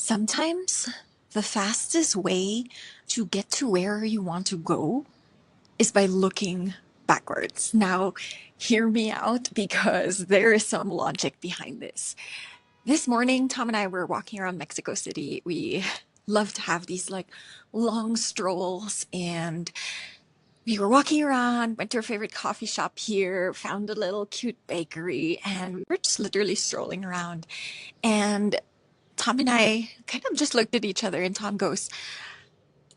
Sometimes the fastest way to get to where you want to go is by looking backwards. Now, hear me out because there is some logic behind this. This morning, Tom and I were walking around Mexico City. We love to have these like long strolls, and we were walking around, went to our favorite coffee shop here, found a little cute bakery, and we were just literally strolling around. And Tom and I kind of just looked at each other, and Tom goes,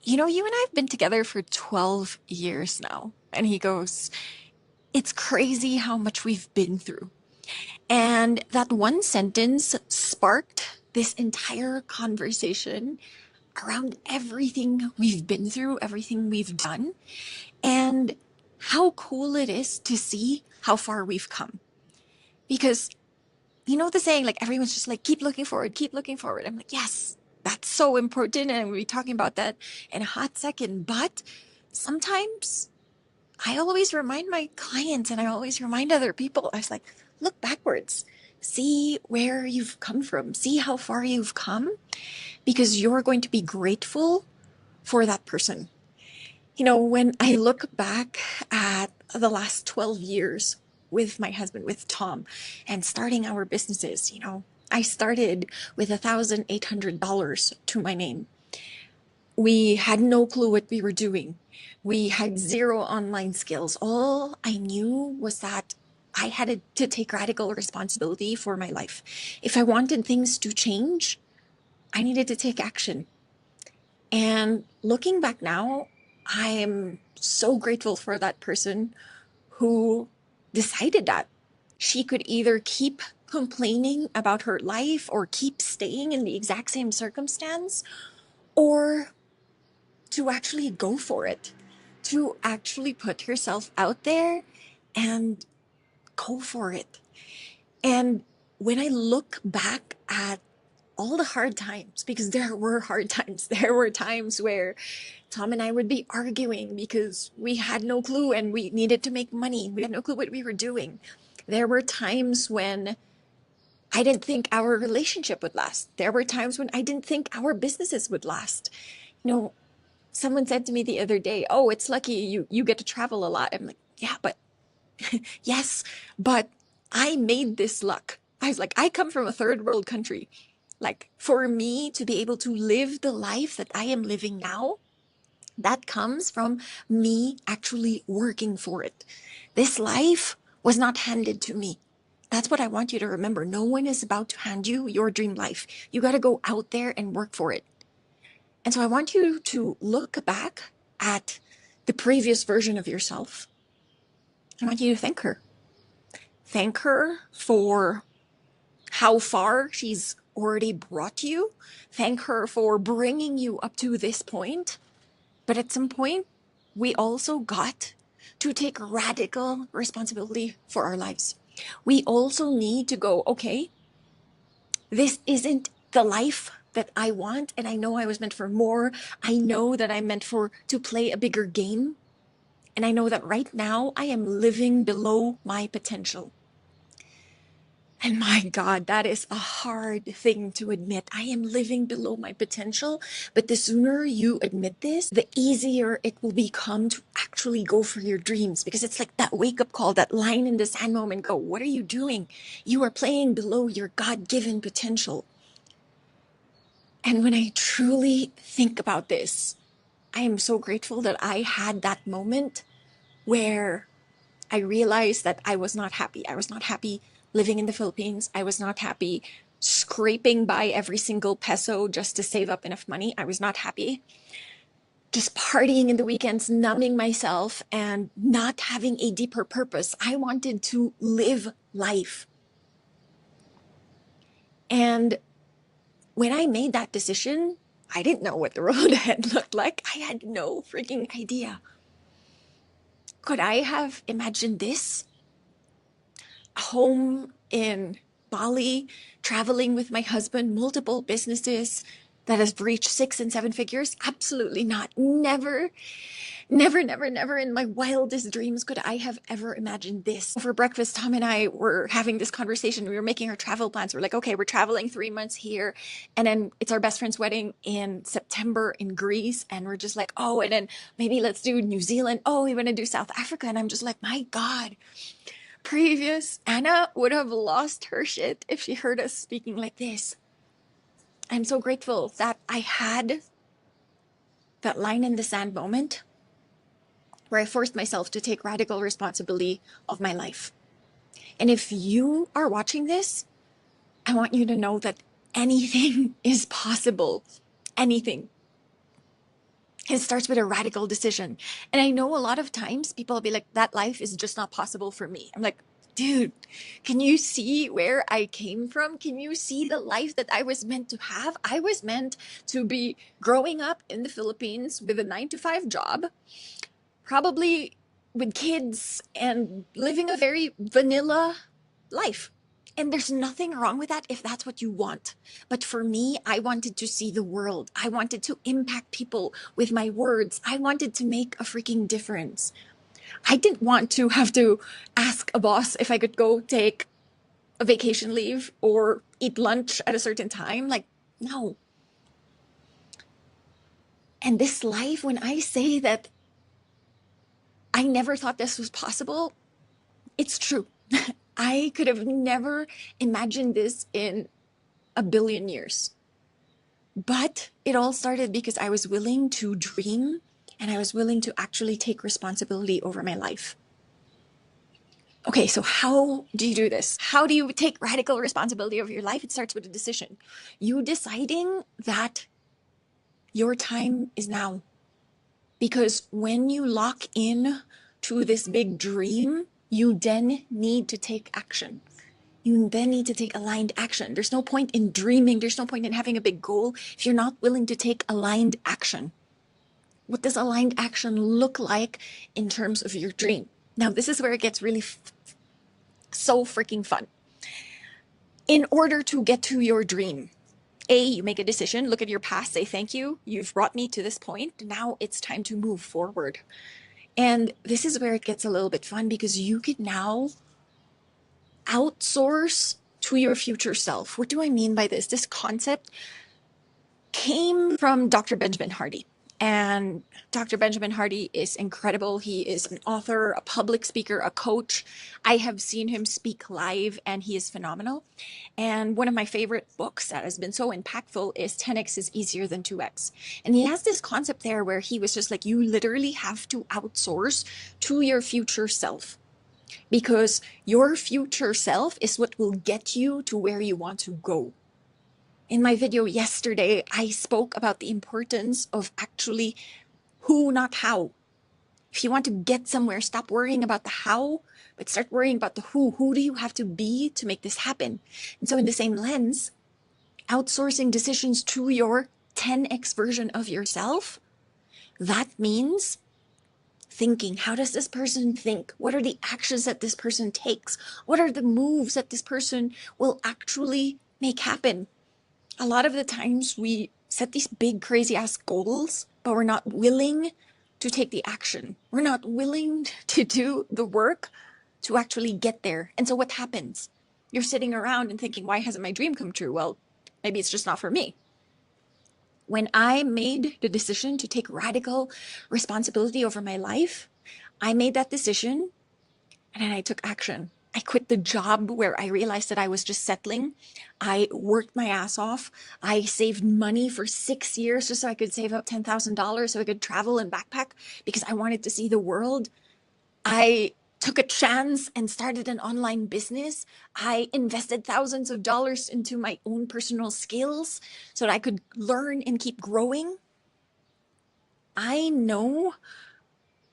you and I have been together for 12 years now. And he goes, it's crazy how much we've been through. And that one sentence sparked this entire conversation around everything we've been through, everything we've done, and how cool it is to see how far we've come. Because you know the saying, like everyone's just like, keep looking forward, keep looking forward. I'm like, yes, that's so important. And we'll be talking about that in a hot second. But sometimes I always remind my clients and I always remind other people, I was like, look backwards, see where you've come from, see how far you've come, because you're going to be grateful for that person. When I look back at the last 12 years with my husband, with Tom, and starting our businesses, I started with $1,800 to my name. We had no clue what we were doing. We had zero online skills. All I knew was that I had to take radical responsibility for my life. If I wanted things to change, I needed to take action. And looking back now, I am so grateful for that person who decided that she could either keep complaining about her life or keep staying in the exact same circumstance, or to actually go for it, to actually put herself out there and go for it. And when I look back at all the hard times, because there were hard times, there were times where Tom and I would be arguing because we had no clue and we needed to make money. We had no clue what we were doing. There were times when I didn't think our relationship would last. There were times when I didn't think our businesses would last. You know, Someone said to me the other day, "Oh, it's lucky you get to travel a lot." I'm like, "Yeah, but yes, but I made this luck." I was like, I come from a third world country. Like, for me to be able to live the life that I am living now, that comes from me actually working for it. This life was not handed to me. That's what I want you to remember. No one is about to hand you your dream life. You got to go out there and work for it. And so I want you to look back at the previous version of yourself. I want you to thank her. Thank her for how far she's already brought you. Thank her for bringing you up to this point. But at some point, we also got to take radical responsibility for our lives. We also need to go, okay, this isn't the life that I want, and I know I was meant for more. I know that I'm meant to play a bigger game. And I know that right now I am living below my potential. And my God, that is a hard thing to admit. I am living below my potential. But the sooner you admit this, the easier it will become to actually go for your dreams. Because it's like that wake up call, that line in the sand moment, go, what are you doing? You are playing below your God-given potential. And when I truly think about this, I am so grateful that I had that moment where I realized that I was not happy. I was not happy living in the Philippines. I was not happy scraping by every single peso just to save up enough money. I was not happy just partying in the weekends, numbing myself and not having a deeper purpose. I wanted to live life. And when I made that decision, I didn't know what the road ahead looked like. I had no freaking idea. Could I have imagined this? Home in Bali, traveling with my husband, multiple businesses, that has reached 6 and 7 figures? Absolutely not. Never, never, never, never in my wildest dreams could I have ever imagined this. For breakfast, Tom and I were having this conversation. We were making our travel plans. We're like, okay, we're traveling 3 months here. And then it's our best friend's wedding in September in Greece. And we're just like, oh, and then maybe let's do New Zealand. Oh, we want to do South Africa. And I'm just like, my God, previous Anna would have lost her shit if she heard us speaking like this. I'm so grateful that I had that line in the sand moment where I forced myself to take radical responsibility of my life. And if you are watching this, I want you to know that anything is possible. Anything. It starts with a radical decision. And I know a lot of times people will be like, that life is just not possible for me. I'm like, dude, can you see where I came from? Can you see the life that I was meant to have? I was meant to be growing up in the Philippines with a 9 to 5 job, probably with kids and living a very vanilla life. And there's nothing wrong with that if that's what you want. But for me, I wanted to see the world. I wanted to impact people with my words. I wanted to make a freaking difference. I didn't want to have to ask a boss if I could go take a vacation leave or eat lunch at a certain time. Like, no. And this life, when I say that I never thought this was possible, it's true. I could have never imagined this in a billion years. But it all started because I was willing to dream and I was willing to actually take responsibility over my life. Okay, so how do you do this? How do you take radical responsibility over your life? It starts with a decision. You deciding that your time is now. Because when you lock in to this big dream, you then need to take action. You then need to take aligned action. There's no point in dreaming. There's no point in having a big goal if you're not willing to take aligned action. What does aligned action look like in terms of your dream? Now, this is where it gets really so freaking fun. In order to get to your dream, you make a decision, look at your past, say thank you. You've brought me to this point. Now it's time to move forward. And this is where it gets a little bit fun because you can now outsource to your future self. What do I mean by this? This concept came from Dr. Benjamin Hardy. And Dr. Benjamin Hardy is incredible. He is an author, a public speaker, a coach. I have seen him speak live and he is phenomenal. And one of my favorite books that has been so impactful is 10x is easier than 2x. And he has this concept there where he was just like, you literally have to outsource to your future self. Because your future self is what will get you to where you want to go. In my video yesterday, I spoke about the importance of actually who, not how. If you want to get somewhere, stop worrying about the how, but start worrying about the who. Who do you have to be to make this happen? And so in the same lens, outsourcing decisions to your 10x version of yourself, that means thinking, how does this person think? What are the actions that this person takes? What are the moves that this person will actually make happen? A lot of the times we set these big, crazy ass goals, but we're not willing to take the action. We're not willing to do the work to actually get there. And so what happens? You're sitting around and thinking, why hasn't my dream come true? Well, maybe it's just not for me. When I made the decision to take radical responsibility over my life, I made that decision and then I took action. I quit the job where I realized that I was just settling. I worked my ass off. I saved money for 6 years just so I could save up $10,000 so I could travel and backpack because I wanted to see the world. I took a chance and started an online business. I invested thousands of dollars into my own personal skills so that I could learn and keep growing. I know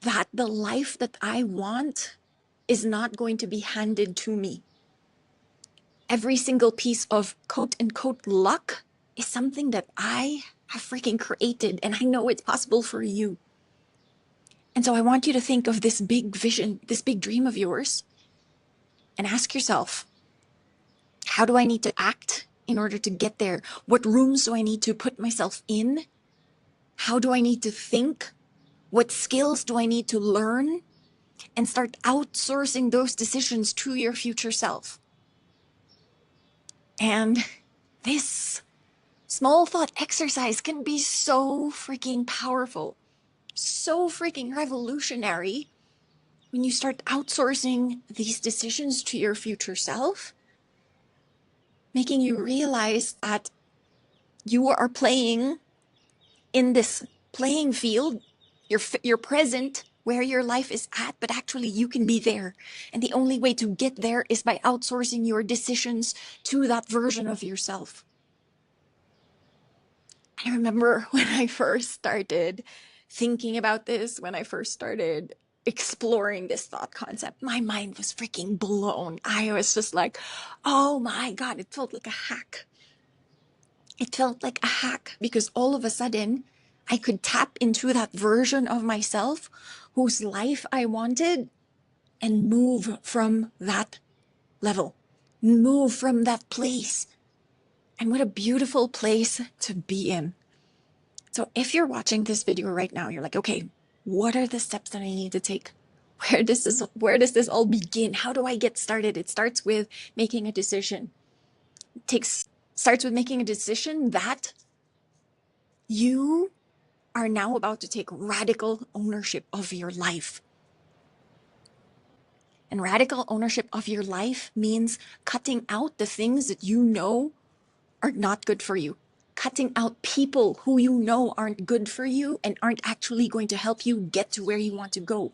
that the life that I want is not going to be handed to me. Every single piece of quote unquote luck is something that I have freaking created, and I know it's possible for you. And so I want you to think of this big vision, this big dream of yours, and ask yourself, how do I need to act in order to get there? What rooms do I need to put myself in? How do I need to think? What skills do I need to learn? And start outsourcing those decisions to your future self. And this small thought exercise can be so freaking powerful, so freaking revolutionary when you start outsourcing these decisions to your future self, making you realize that you are playing in this playing field. You're present where your life is at, but actually you can be there. And the only way to get there is by outsourcing your decisions to that version of yourself. I remember when I first started thinking about this, when I first started exploring this thought concept, my mind was freaking blown. I was just like, oh my God, it felt like a hack. It felt like a hack because all of a sudden I could tap into that version of myself whose life I wanted and move from that level, move from that place. And what a beautiful place to be in. So if you're watching this video right now, you're like, okay, what are the steps that I need to take? Where does this all begin? How do I get started? It starts with making a decision. Starts with making a decision that you are now about to take radical ownership of your life. And radical ownership of your life means cutting out the things that you know are not good for you. Cutting out people who you know aren't good for you and aren't actually going to help you get to where you want to go.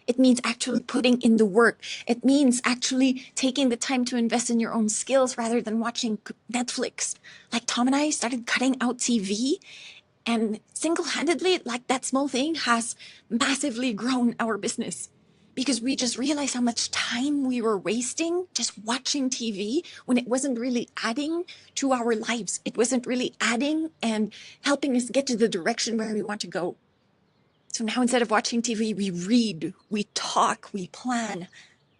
It means actually putting in the work. It means actually taking the time to invest in your own skills rather than watching Netflix. Like Tom and I started cutting out TV, and single-handedly, like that small thing has massively grown our business because we just realized how much time we were wasting just watching TV when it wasn't really adding to our lives. It wasn't really adding and helping us get to the direction where we want to go. So now instead of watching TV, we read, we talk, we plan,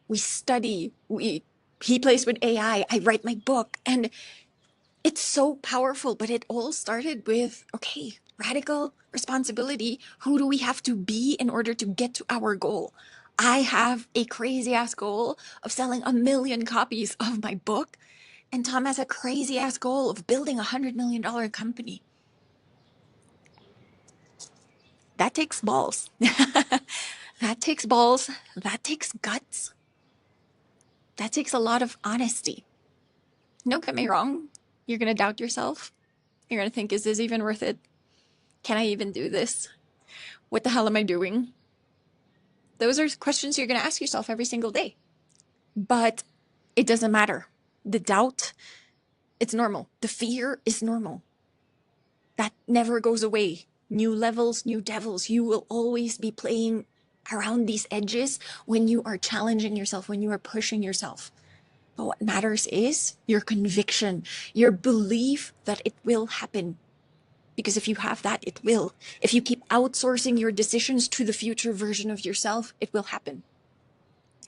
we study, he plays with AI, I write my book, and it's so powerful. But it all started with, okay, radical responsibility. Who do we have to be in order to get to our goal? I have a crazy ass goal of selling 1 million copies of my book. And Tom has a crazy ass goal of building $100 million company. That takes balls. That takes balls. That takes guts. That takes a lot of honesty. Don't get me wrong. You're going to doubt yourself. You're going to think, is this even worth it? Can I even do this? What the hell am I doing? Those are questions you're going to ask yourself every single day. But it doesn't matter. The doubt, it's normal. The fear is normal. That never goes away. New levels, new devils. You will always be playing around these edges when you are challenging yourself, when you are pushing yourself. But what matters is your conviction, your belief that it will happen. Because if you have that, it will. If you keep outsourcing your decisions to the future version of yourself, it will happen.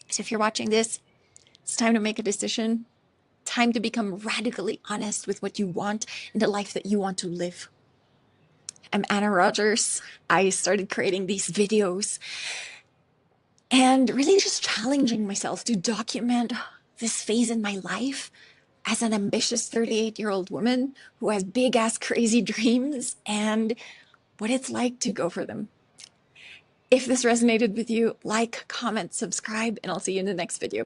So if you're watching this, it's time to make a decision. Time to become radically honest with what you want and the life that you want to live. I'm Anna Rogers. I started creating these videos and really just challenging myself to document this phase in my life as an ambitious 38-year-old woman who has big ass crazy dreams and what it's like to go for them. If this resonated with you, like, comment, subscribe, and I'll see you in the next video.